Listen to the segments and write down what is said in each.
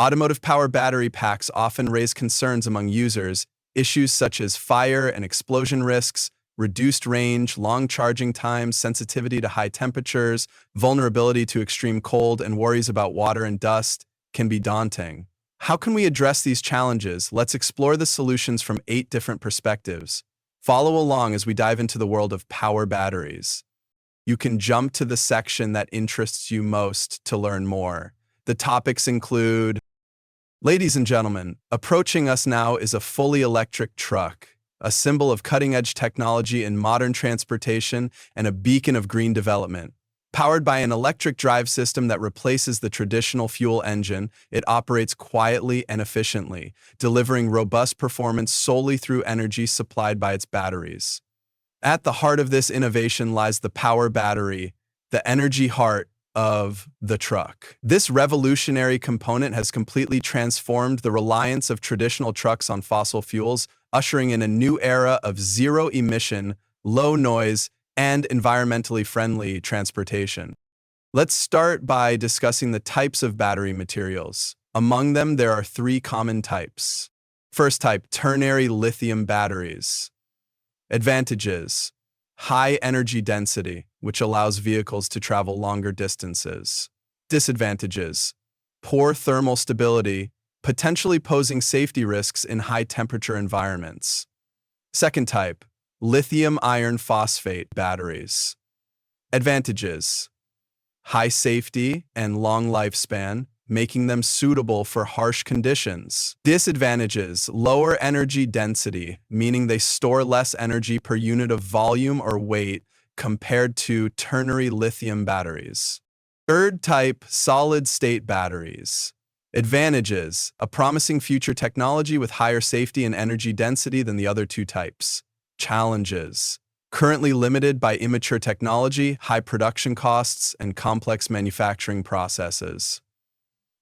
Automotive power battery packs often raise concerns among users, issues such as fire and explosion risks, reduced range, long charging times, sensitivity to high temperatures, vulnerability to extreme cold, and worries about water and dust can be daunting. How can we address these challenges? Let's explore the solutions from 8 different perspectives. Follow along as we dive into the world of power batteries. You can jump to the section that interests you most to learn more. The topics include, ladies and gentlemen, approaching us now is a fully electric truck, a symbol of cutting-edge technology in modern transportation and a beacon of green development. Powered by an electric drive system that replaces the traditional fuel engine, it operates quietly and efficiently, delivering robust performance solely through energy supplied by its batteries. At the heart of this innovation lies the power battery, the energy heart of the truck. This revolutionary component has completely transformed the reliance of traditional trucks on fossil fuels, ushering in a new era of zero-emission, low-noise, and environmentally friendly transportation. Let's start by discussing the types of battery materials. Among them, there are 3 common types. First type, ternary lithium batteries. Advantages: high energy density, which allows vehicles to travel longer distances. Disadvantages: poor thermal stability, potentially posing safety risks in high-temperature environments. Second type, lithium iron phosphate batteries. Advantages: high safety and long lifespan, making them suitable for harsh conditions. Disadvantages: lower energy density, meaning they store less energy per unit of volume or weight compared to ternary lithium batteries. Third type, solid-state batteries. Advantages: a promising future technology with higher safety and energy density than the other 2 types. Challenges: currently limited by immature technology, high production costs, and complex manufacturing processes.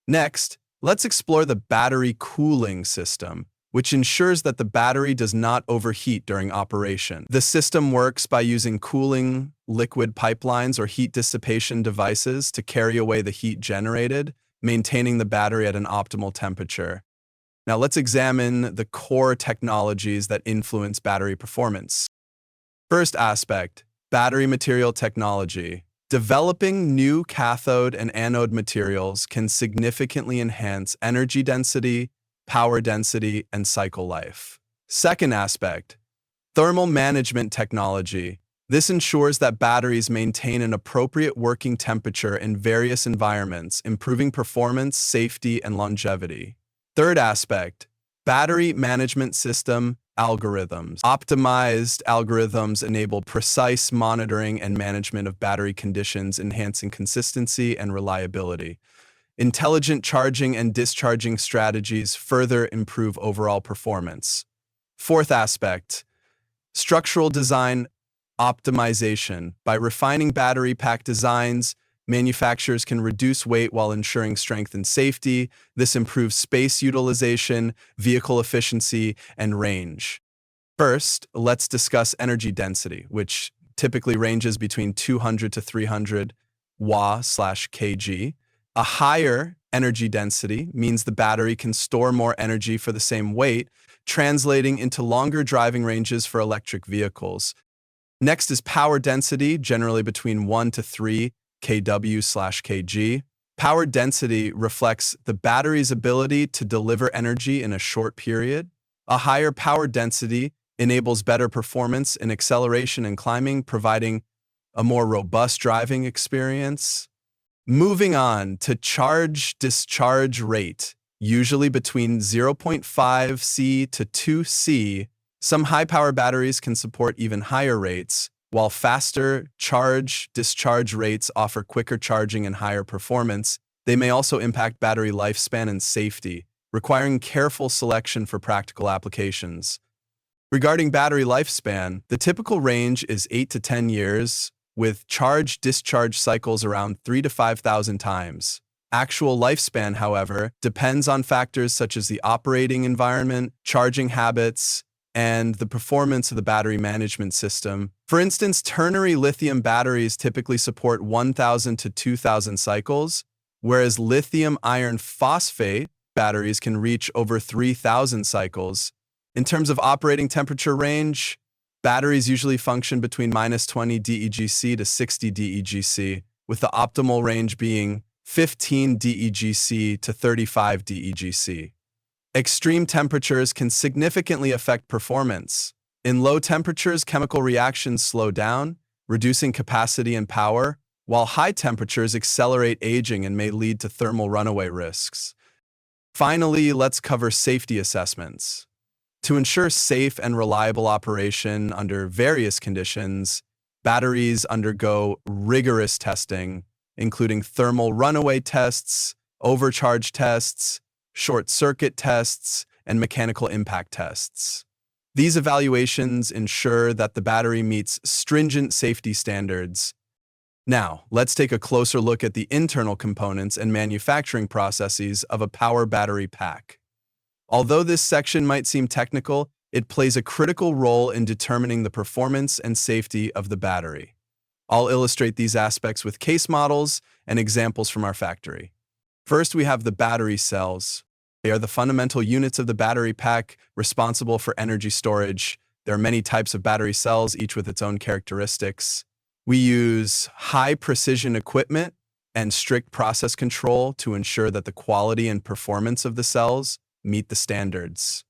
Next, let's explore the battery cooling system, which ensures that the battery does not overheat during operation. The system works by using cooling liquid pipelines or heat dissipation devices to carry away the heat generated, maintaining the battery at an optimal temperature. Now let's examine the core technologies that influence battery performance. First aspect, battery material technology. Developing new cathode and anode materials can significantly enhance energy density, power density, and cycle life. Second aspect, thermal management technology. This ensures that batteries maintain an appropriate working temperature in various environments, improving performance, safety, and longevity. Third aspect, battery management system algorithms. Optimized algorithms enable precise monitoring and management of battery conditions, enhancing consistency and reliability. Intelligent charging and discharging strategies further improve overall performance. Fourth aspect, structural design optimization. By refining battery pack designs, manufacturers can reduce weight while ensuring strength and safety. This improves space utilization, vehicle efficiency, and range. First, let's discuss energy density, which typically ranges between 200 to 300 Wh/kg. A higher energy density means the battery can store more energy for the same weight, translating into longer driving ranges for electric vehicles. Next is power density, generally between 1 to 3 kW/kg. Power density reflects the battery's ability to deliver energy in a short period. A higher power density enables better performance in acceleration and climbing, providing a more robust driving experience. Moving on to charge-discharge rate, usually between 0.5 C to 2 C. Some high-power batteries can support even higher rates, while faster charge-discharge rates offer quicker charging and higher performance. They may also impact battery lifespan and safety, requiring careful selection for practical applications. Regarding battery lifespan, the typical range is 8 to 10 years, with charge-discharge cycles around 3,000 to 5,000 times. Actual lifespan, however, depends on factors such as the operating environment, charging habits, and the performance of the battery management system. For instance, ternary lithium batteries typically support 1,000 to 2,000 cycles, whereas lithium iron phosphate batteries can reach over 3,000 cycles. In terms of operating temperature range, batteries usually function between -20 DEGC to 60 DEGC, with the optimal range being 15 DEGC to 35 DEGC. Extreme temperatures can significantly affect performance. In low temperatures, chemical reactions slow down, reducing capacity and power, while high temperatures accelerate aging and may lead to thermal runaway risks. Finally, let's cover safety assessments. To ensure safe and reliable operation under various conditions, batteries undergo rigorous testing, including thermal runaway tests, overcharge tests, short circuit tests, and mechanical impact tests. These evaluations ensure that the battery meets stringent safety standards. Now, let's take a closer look at the internal components and manufacturing processes of a power battery pack. Although this section might seem technical, it plays a critical role in determining the performance and safety of the battery. I'll illustrate these aspects with case models and examples from our factory. First, we have the battery cells. They are the fundamental units of the battery pack responsible for energy storage. There are many types of battery cells, each with its own characteristics. We use high-precision equipment and strict process control to ensure that the quality and performance of the cells meet the standards.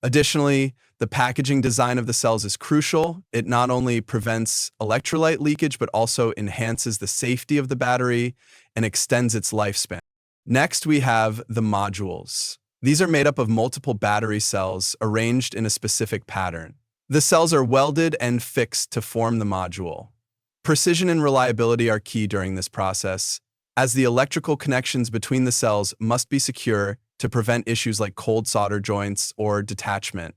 Additionally, the packaging design of the cells is crucial. It not only prevents electrolyte leakage, but also enhances the safety of the battery and extends its lifespan. Next, we have the modules. These are made up of multiple battery cells arranged in a specific pattern. The cells are welded and fixed to form the module. Precision and reliability are key during this process, as the electrical connections between the cells must be secure to prevent issues like cold solder joints or detachment.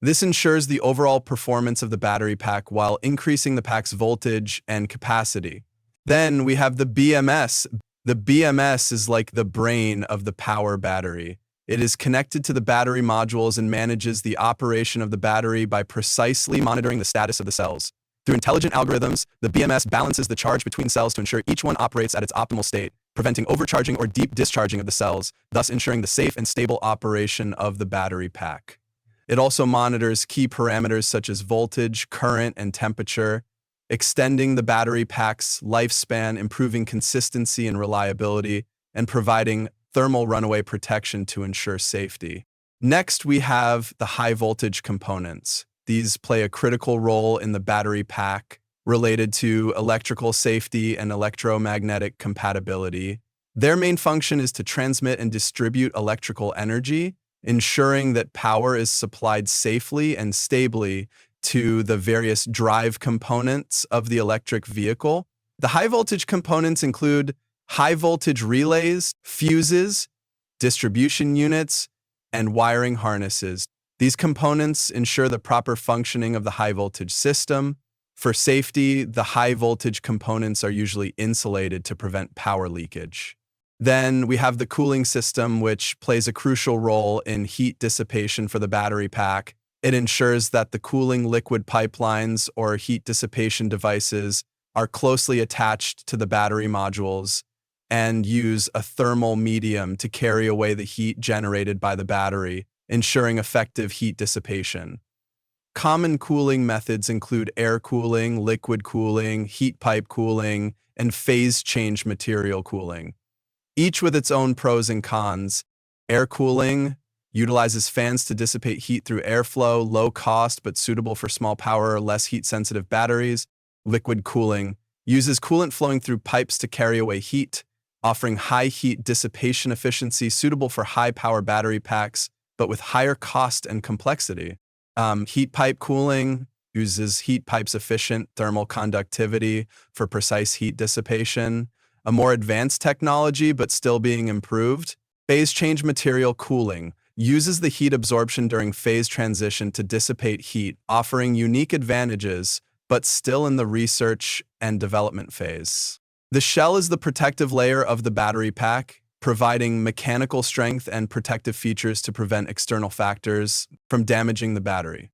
This ensures the overall performance of the battery pack while increasing the pack's voltage and capacity. Then we have the BMS. The BMS is like the brain of the power battery. It is connected to the battery modules and manages the operation of the battery by precisely monitoring the status of the cells. Through intelligent algorithms, the BMS balances the charge between cells to ensure each one operates at its optimal state, preventing overcharging or deep discharging of the cells, thus ensuring the safe and stable operation of the battery pack. It also monitors key parameters such as voltage, current, and temperature, extending the battery pack's lifespan, improving consistency and reliability, and providing thermal runaway protection to ensure safety. Next, we have the high-voltage components. These play a critical role in the battery pack related to electrical safety and electromagnetic compatibility. Their main function is to transmit and distribute electrical energy, ensuring that power is supplied safely and stably to the various drive components of the electric vehicle. The high-voltage components include high-voltage relays, fuses, distribution units, and wiring harnesses. These components ensure the proper functioning of the high-voltage system. For safety, the high-voltage components are usually insulated to prevent power leakage. Then we have the cooling system, which plays a crucial role in heat dissipation for the battery pack. It ensures that the cooling liquid pipelines or heat dissipation devices are closely attached to the battery modules and use a thermal medium to carry away the heat generated by the battery, ensuring effective heat dissipation. Common cooling methods include air cooling, liquid cooling, heat pipe cooling, and phase change material cooling. Each with its own pros and cons. Air cooling utilizes fans to dissipate heat through airflow, low cost but suitable for small power or less heat-sensitive batteries. Liquid cooling uses coolant flowing through pipes to carry away heat, offering high heat dissipation efficiency suitable for high-power battery packs, but with higher cost and complexity. Heat pipe cooling uses heat pipes' efficient thermal conductivity for precise heat dissipation, a more advanced technology but still being improved. Phase change material cooling uses the heat absorption during phase transition to dissipate heat, offering unique advantages, but still in the research and development phase. The shell is the protective layer of the battery pack, providing mechanical strength and protective features to prevent external factors from damaging the battery.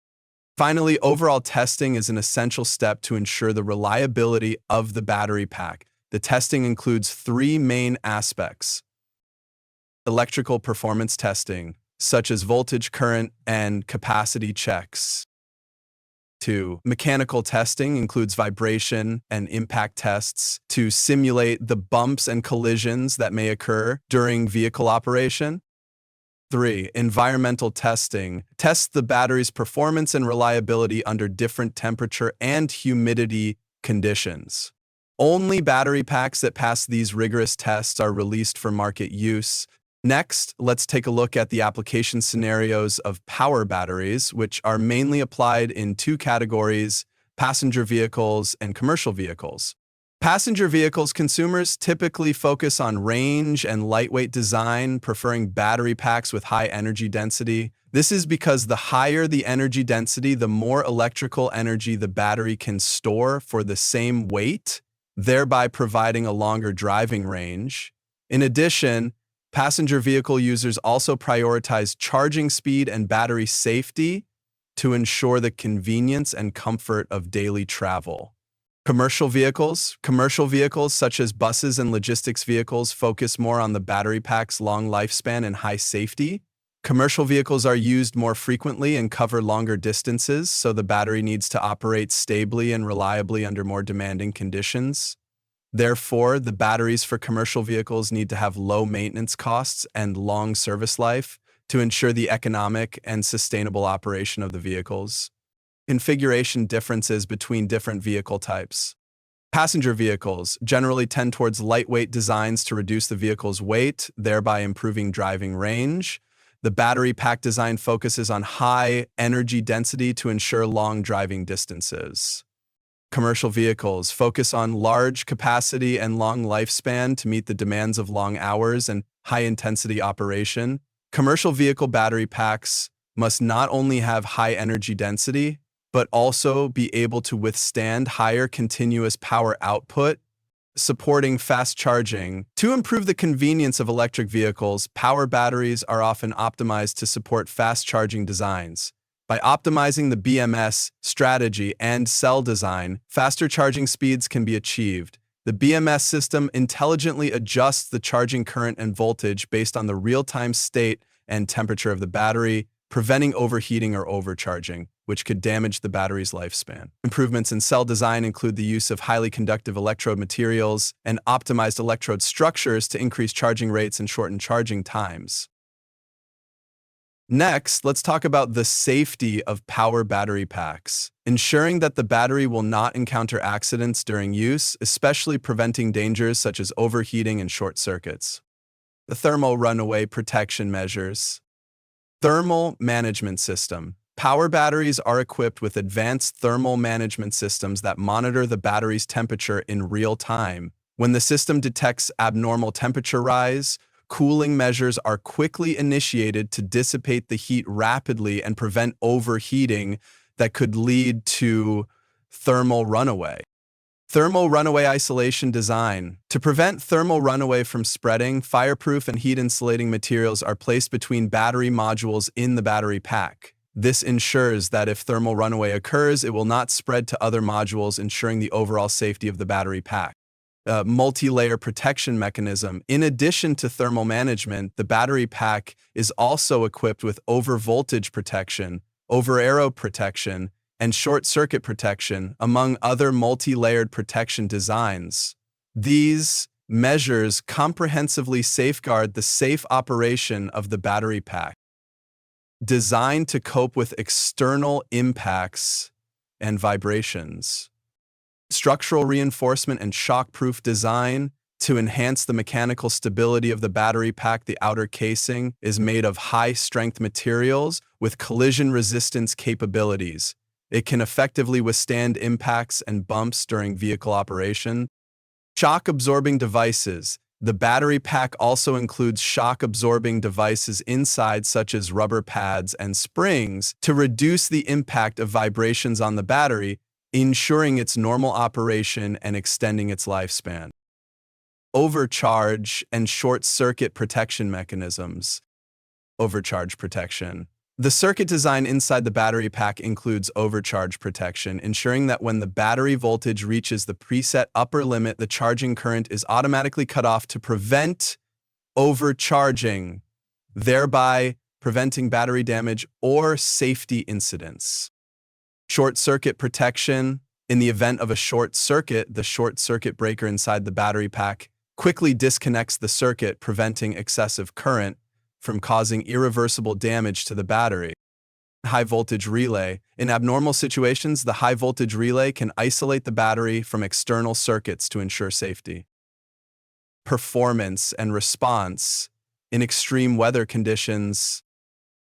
Finally, overall testing is an essential step to ensure the reliability of the battery pack. The testing includes three main aspects: Electrical performance testing, such as voltage, current, and capacity checks. 2. Mechanical testing includes vibration and impact tests to simulate the bumps and collisions that may occur during vehicle operation. 3. Environmental testing tests the battery's performance and reliability under different temperature and humidity conditions. Only battery packs that pass these rigorous tests are released for market use. Next, let's take a look at the application scenarios of power batteries, which are mainly applied in two categories: passenger vehicles and commercial vehicles. Passenger vehicles consumers typically focus on range and lightweight design, preferring battery packs with high energy density. This is because the higher the energy density, the more electrical energy the battery can store for the same weight, thereby providing a longer driving range. In addition, passenger vehicle users also prioritize charging speed and battery safety to ensure the convenience and comfort of daily travel. Commercial vehicles such as buses and logistics vehicles focus more on the battery pack's long lifespan and high safety. Commercial vehicles are used more frequently and cover longer distances, so the battery needs to operate stably and reliably under more demanding conditions. Therefore, the batteries for commercial vehicles need to have low maintenance costs and long service life to ensure the economic and sustainable operation of the vehicles. Configuration differences between different vehicle types. Passenger vehicles generally tend towards lightweight designs to reduce the vehicle's weight, thereby improving driving range. The battery pack design focuses on high energy density to ensure long driving distances. Commercial vehicles focus on large capacity and long lifespan to meet the demands of long hours and high-intensity operation. Commercial vehicle battery packs must not only have high energy density, but also be able to withstand higher continuous power output, supporting fast charging. To improve the convenience of electric vehicles, power batteries are often optimized to support fast charging designs. By optimizing the BMS strategy and cell design, faster charging speeds can be achieved. The BMS system intelligently adjusts the charging current and voltage based on the real-time state and temperature of the battery, preventing overheating or overcharging, which could damage the battery's lifespan. Improvements in cell design include the use of highly conductive electrode materials and optimized electrode structures to increase charging rates and shorten charging times. Next, let's talk about the safety of power battery packs, ensuring that the battery will not encounter accidents during use, especially preventing dangers such as overheating and short circuits. The thermal runaway protection measures. Thermal management system. Power batteries are equipped with advanced thermal management systems that monitor the battery's temperature in real time. When the system detects abnormal temperature rise, cooling measures are quickly initiated to dissipate the heat rapidly and prevent overheating that could lead to thermal runaway. Thermal runaway isolation design. To prevent thermal runaway from spreading, fireproof and heat-insulating materials are placed between battery modules in the battery pack. This ensures that if thermal runaway occurs, it will not spread to other modules, ensuring the overall safety of the battery pack. Multi-layer protection mechanism. In addition to thermal management, the battery pack is also equipped with over-voltage protection, over-arrow protection, and short-circuit protection, among other multi-layered protection designs. These measures comprehensively safeguard the safe operation of the battery pack. Designed to cope with external impacts and vibrations. Structural reinforcement and shock-proof design. To enhance the mechanical stability of the battery pack, the outer casing is made of high-strength materials with collision resistance capabilities. It can effectively withstand impacts and bumps during vehicle operation. Shock-absorbing devices. The battery pack also includes shock-absorbing devices inside, such as rubber pads and springs, to reduce the impact of vibrations on the battery, ensuring its normal operation and extending its lifespan. Overcharge and short-circuit protection mechanisms. Overcharge protection. The circuit design inside the battery pack includes overcharge protection, ensuring that when the battery voltage reaches the preset upper limit, the charging current is automatically cut off to prevent overcharging, thereby preventing battery damage or safety incidents. Short circuit protection. In the event of a short circuit, the short circuit breaker inside the battery pack quickly disconnects the circuit, preventing excessive current from causing irreversible damage to the battery. High voltage relay. In abnormal situations, the high voltage relay can isolate the battery from external circuits to ensure safety. Performance and response. In extreme weather conditions,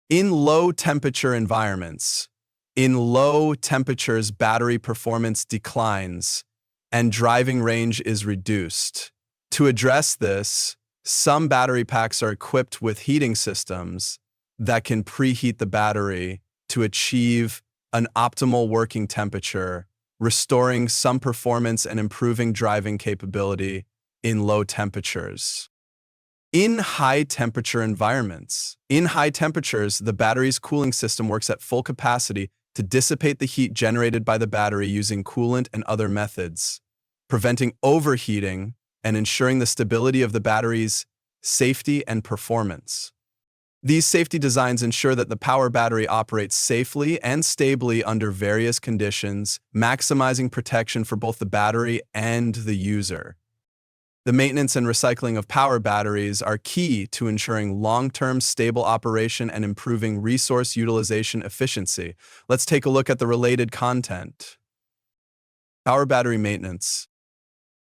in low temperature environments, in low temperatures, battery performance declines and driving range is reduced. To address this, some battery packs are equipped with heating systems that can preheat the battery to achieve an optimal working temperature, restoring some performance and improving driving capability in low temperatures. In high temperature environments, in high temperatures, the battery's cooling system works at full capacity to dissipate the heat generated by the battery using coolant and other methods, preventing overheating and ensuring the stability of the battery's safety and performance. These safety designs ensure that the power battery operates safely and stably under various conditions, maximizing protection for both the battery and the user. The maintenance and recycling of power batteries are key to ensuring long-term stable operation and improving resource utilization efficiency. Let's take a look at the related content. Power battery maintenance.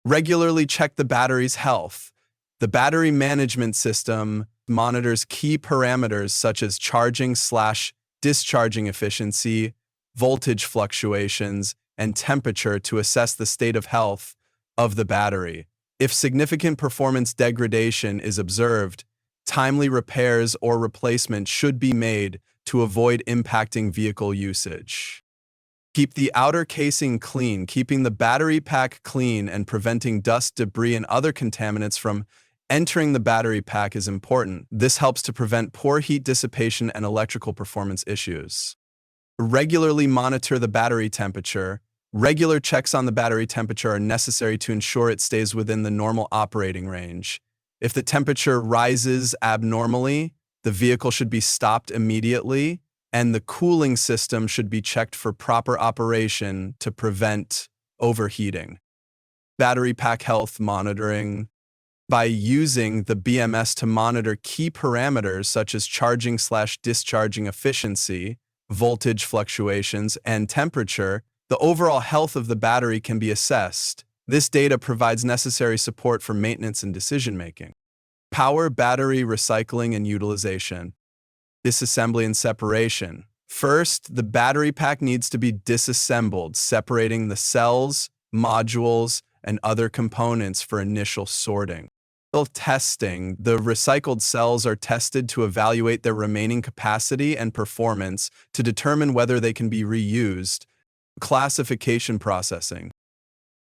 Regularly check the battery's health. The battery management system monitors key parameters such as charging/discharging efficiency, voltage fluctuations, and temperature to assess the state of health of the battery. If significant performance degradation is observed, timely repairs or replacement should be made to avoid impacting vehicle usage. Keep the outer casing clean. Keeping the battery pack clean and preventing dust, debris, and other contaminants from entering the battery pack is important. This helps to prevent poor heat dissipation and electrical performance issues. Regularly monitor the battery temperature. Regular checks on the battery temperature are necessary to ensure it stays within the normal operating range. If the temperature rises abnormally, the vehicle should be stopped immediately, and the cooling system should be checked for proper operation to prevent overheating. Battery pack health monitoring. By using the BMS to monitor key parameters such as charging/discharging efficiency, voltage fluctuations, and temperature, the overall health of the battery can be assessed. This data provides necessary support for maintenance and decision-making. Power battery recycling and utilization. Disassembly and separation. First, the battery pack needs to be disassembled, separating the cells, modules, and other components for initial sorting. Testing. The recycled cells are tested to evaluate their remaining capacity and performance to determine whether they can be reused. Classification processing.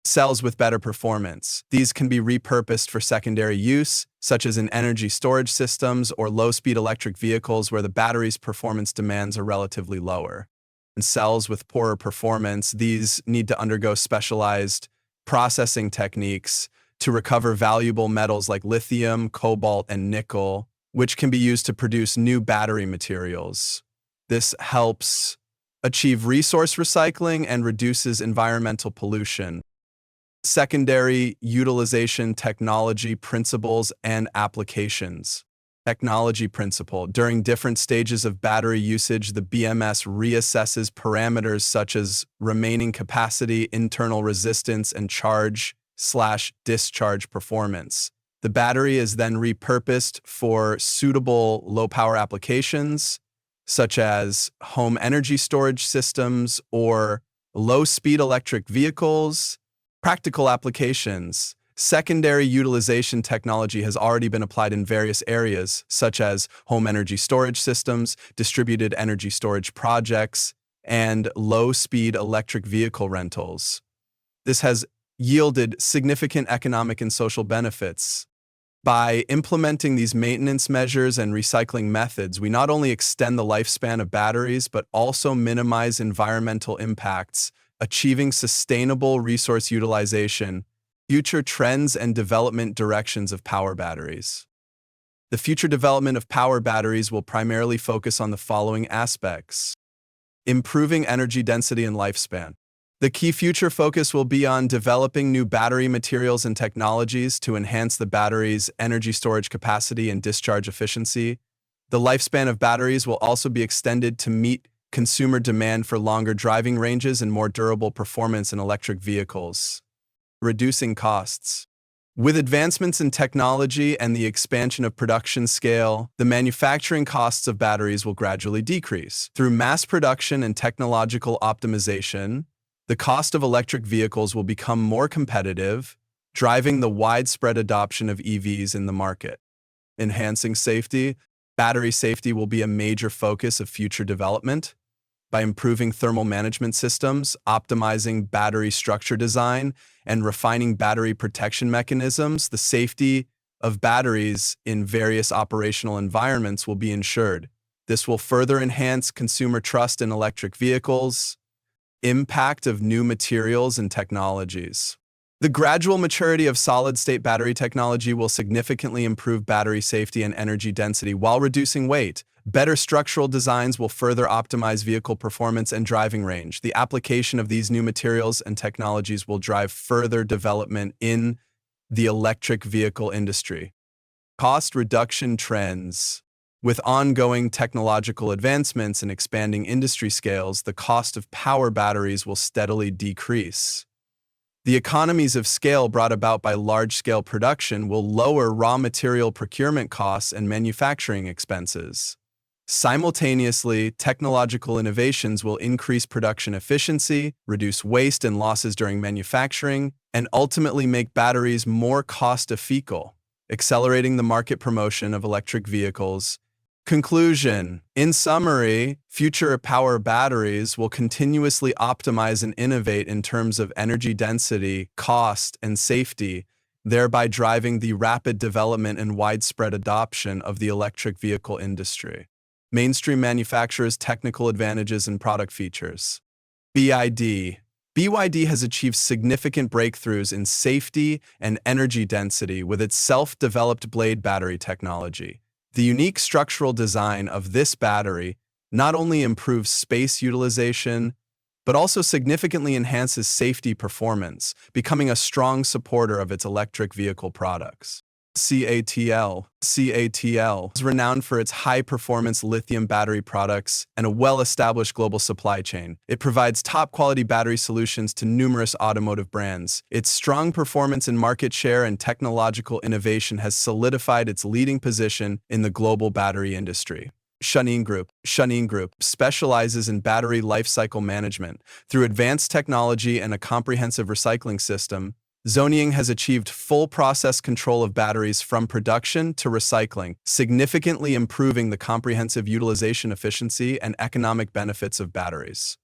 Cells with better performance. These can be repurposed for secondary use, such as in energy storage systems or low-speed electric vehicles where the battery's performance demands are relatively lower. And cells with poorer performance, these need to undergo specialized processing techniques to recover valuable metals like lithium, cobalt, and nickel, which can be used to produce new battery materials. This helps achieve resource recycling and reduces environmental pollution. Secondary utilization technology principles and applications. Technology principle. During different stages of battery usage, the BMS reassesses parameters such as remaining capacity, internal resistance, and charge/discharge performance. The battery is then repurposed for suitable low-power applications, such as home energy storage systems or low-speed electric vehicles. Practical applications. Secondary utilization technology has already been applied in various areas, such as home energy storage systems, distributed energy storage projects, and low-speed electric vehicle rentals. This has yielded significant economic and social benefits. By implementing these maintenance measures and recycling methods, we not only extend the lifespan of batteries, but also minimize environmental impacts, achieving sustainable resource utilization. Future trends and development directions of power batteries. The future development of power batteries will primarily focus on the following aspects: improving energy density and lifespan. The key future focus will be on developing new battery materials and technologies to enhance the battery's energy storage capacity and discharge efficiency. The lifespan of batteries will also be extended to meet consumer demand for longer driving ranges and more durable performance in electric vehicles. Reducing costs. With advancements in technology and the expansion of production scale, the manufacturing costs of batteries will gradually decrease. Through mass production and technological optimization, the cost of electric vehicles will become more competitive, driving the widespread adoption of EVs in the market. Enhancing safety. Battery safety will be a major focus of future development. By improving thermal management systems, optimizing battery structure design, and refining battery protection mechanisms, the safety of batteries in various operational environments will be ensured. This will further enhance consumer trust in electric vehicles. Impact of new materials and technologies. The gradual maturity of solid-state battery technology will significantly improve battery safety and energy density while reducing weight. Better structural designs will further optimize vehicle performance and driving range. The application of these new materials and technologies will drive further development in the electric vehicle industry. Cost reduction trends. With ongoing technological advancements and expanding industry scales, the cost of power batteries will steadily decrease. The economies of scale brought about by large-scale production will lower raw material procurement costs and manufacturing expenses. Simultaneously, technological innovations will increase production efficiency, reduce waste and losses during manufacturing, and ultimately make batteries more cost-effective, accelerating the market promotion of electric vehicles. Conclusion. In summary, future power batteries will continuously optimize and innovate in terms of energy density, cost, and safety, thereby driving the rapid development and widespread adoption of the electric vehicle industry. Mainstream manufacturers' technical advantages and product features. BYD. BYD has achieved significant breakthroughs in safety and energy density with its self-developed blade battery technology. The unique structural design of this battery not only improves space utilization, but also significantly enhances safety performance, becoming a strong supporter of its electric vehicle products. CATL is renowned for its high-performance lithium battery products and a well-established global supply chain. It provides top-quality battery solutions to numerous automotive brands. Its strong performance in market share and technological innovation has solidified its leading position in the global battery industry. Shanin Group specializes in battery lifecycle management. Through advanced technology and a comprehensive recycling system, Zonying has achieved full process control of batteries from production to recycling, significantly improving the comprehensive utilization efficiency and economic benefits of batteries.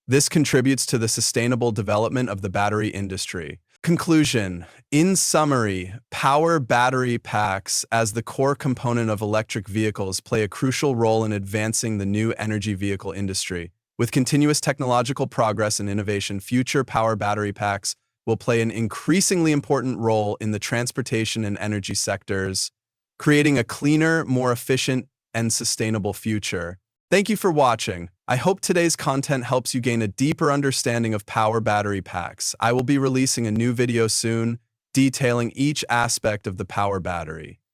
This contributes to the sustainable development of the battery industry. Conclusion. In summary, power battery packs as the core component of electric vehicles play a crucial role in advancing the new energy vehicle industry. With continuous technological progress and innovation, future power battery packs will play an increasingly important role in the transportation and energy sectors, creating a cleaner, more efficient, and sustainable future. Thank you for watching. I hope today's content helps you gain a deeper understanding of power battery packs. I will be releasing a new video soon, detailing each aspect of the power battery.